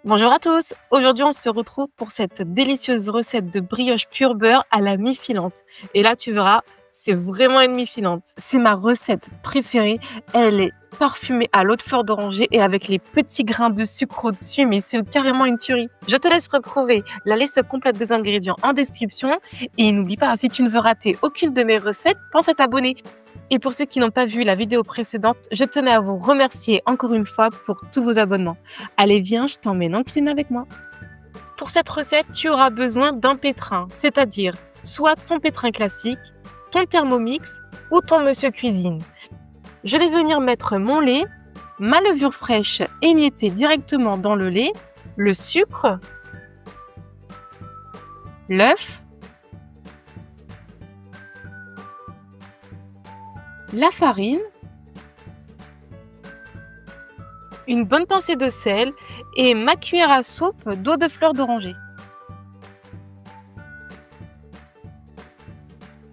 Bonjour à tous! Aujourd'hui, on se retrouve pour cette délicieuse recette de brioche pur beurre à la mi-filante. Et là, tu verras, c'est vraiment une mi-filante. C'est ma recette préférée. Elle est parfumée à l'eau de fleur d'oranger et avec les petits grains de sucre au-dessus, mais c'est carrément une tuerie. Je te laisse retrouver la liste complète des ingrédients en description. Et n'oublie pas, si tu ne veux rater aucune de mes recettes, pense à t'abonner. Et pour ceux qui n'ont pas vu la vidéo précédente, je tenais à vous remercier encore une fois pour tous vos abonnements. Allez, viens, je t'emmène en cuisine avec moi. Pour cette recette, tu auras besoin d'un pétrin, c'est-à-dire soit ton pétrin classique, ton Thermomix ou ton Monsieur Cuisine. Je vais venir mettre mon lait, ma levure fraîche émiettée directement dans le lait, le sucre, l'œuf, la farine, une bonne pincée de sel et ma cuillère à soupe d'eau de fleur d'oranger.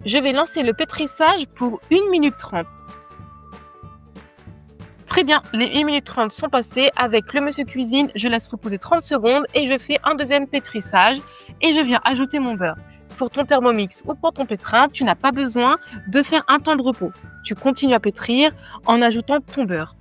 Je vais lancer le pétrissage pour 1 minute 30. Très bien, les 1 minute 30 sont passées. Avec le Monsieur Cuisine, je laisse reposer 30 secondes et je fais un deuxième pétrissage et je viens ajouter mon beurre. Pour ton Thermomix ou pour ton pétrin, tu n'as pas besoin de faire un temps de repos. Tu continues à pétrir en ajoutant ton beurre.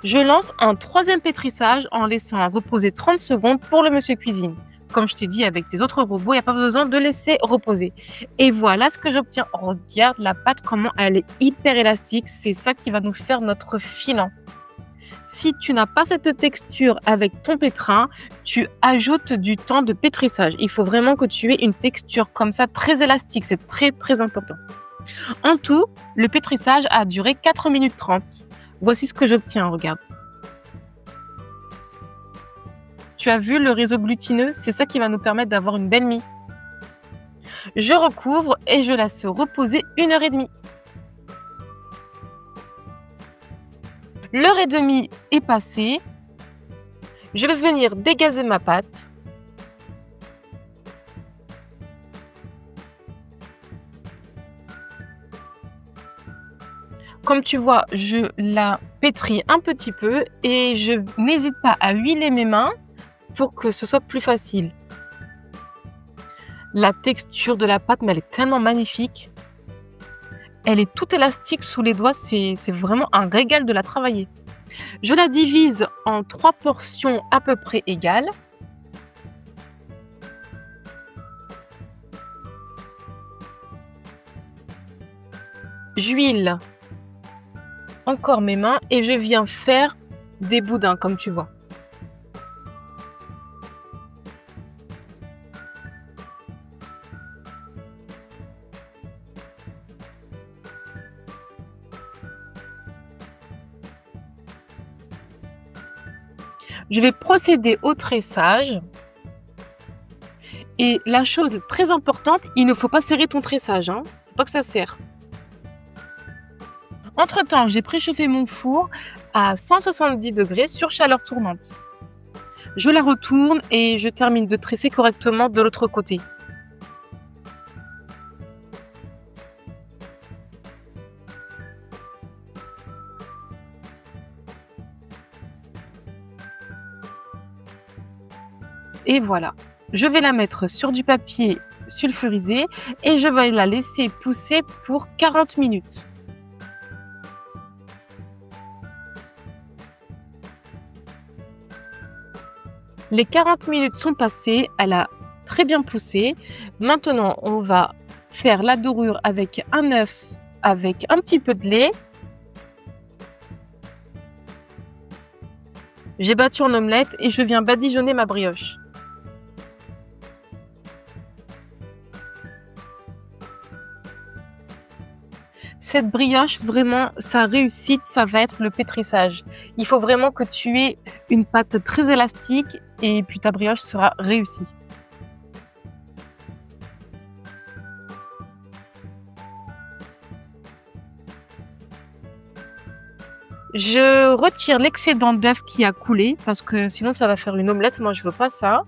Je lance un troisième pétrissage en laissant reposer 30 secondes pour le Monsieur Cuisine. Comme je t'ai dit, avec tes autres robots, il n'y a pas besoin de laisser reposer. Et voilà ce que j'obtiens. Regarde la pâte, comment elle est hyper élastique. C'est ça qui va nous faire notre filant. Si tu n'as pas cette texture avec ton pétrin, tu ajoutes du temps de pétrissage. Il faut vraiment que tu aies une texture comme ça, très élastique. C'est très, très important. En tout, le pétrissage a duré 4 minutes 30. Voici ce que j'obtiens, regarde. Tu as vu le réseau glutineux? C'est ça qui va nous permettre d'avoir une belle mie. Je recouvre et je laisse reposer 1h30. L'heure et demie est passée. Je vais venir dégazer ma pâte. Comme tu vois, je la pétris un petit peu et je n'hésite pas à huiler mes mains pour que ce soit plus facile. La texture de la pâte, mais elle est tellement magnifique. Elle est toute élastique sous les doigts, c'est vraiment un régal de la travailler. Je la divise en 3 portions à peu près égales. J'huile encore mes mains et je viens faire des boudins comme tu vois. Je vais procéder au tressage. Et la chose très importante, il ne faut pas serrer ton tressage, hein. Faut pas que ça serre. Entre-temps, j'ai préchauffé mon four à 170 degrés sur chaleur tournante. Je la retourne et je termine de tresser correctement de l'autre côté. Et voilà. Je vais la mettre sur du papier sulfurisé et je vais la laisser pousser pour 40 minutes. Les 40 minutes sont passées, elle a très bien poussé. Maintenant, on va faire la dorure avec un œuf, avec un petit peu de lait. J'ai battu en omelette et je viens badigeonner ma brioche. Cette brioche, vraiment, sa réussite, ça va être le pétrissage. Il faut vraiment que tu aies une pâte très élastique et puis ta brioche sera réussie. Je retire l'excédent d'œuf qui a coulé parce que sinon ça va faire une omelette. Moi, je veux pas ça.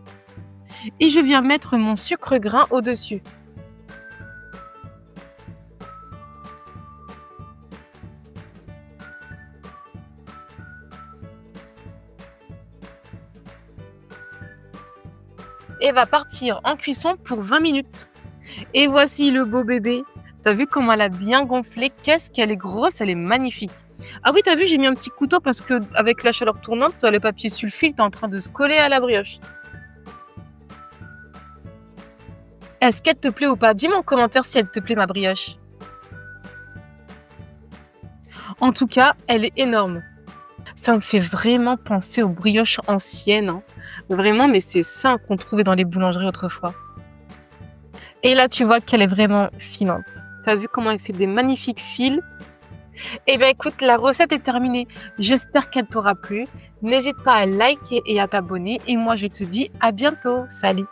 Et je viens mettre mon sucre grain au-dessus. et va partir en cuisson pour 20 minutes. Et voici le beau bébé. T'as vu comment elle a bien gonflé? Qu'est-ce qu'elle est grosse, elle est magnifique. Ah oui, t'as vu, j'ai mis un petit couteau parce que avec la chaleur tournante, le papier sulfite est en train de se coller à la brioche. Est-ce qu'elle te plaît ou pas? Dis-moi en commentaire si elle te plaît ma brioche. En tout cas, elle est énorme. Ça me fait vraiment penser aux brioches anciennes, hein. Vraiment, mais c'est ça qu'on trouvait dans les boulangeries autrefois. Et là, tu vois qu'elle est vraiment filante. T'as vu comment elle fait des magnifiques fils? Eh bien, écoute, la recette est terminée. J'espère qu'elle t'aura plu. N'hésite pas à liker et à t'abonner. Et moi, je te dis à bientôt. Salut!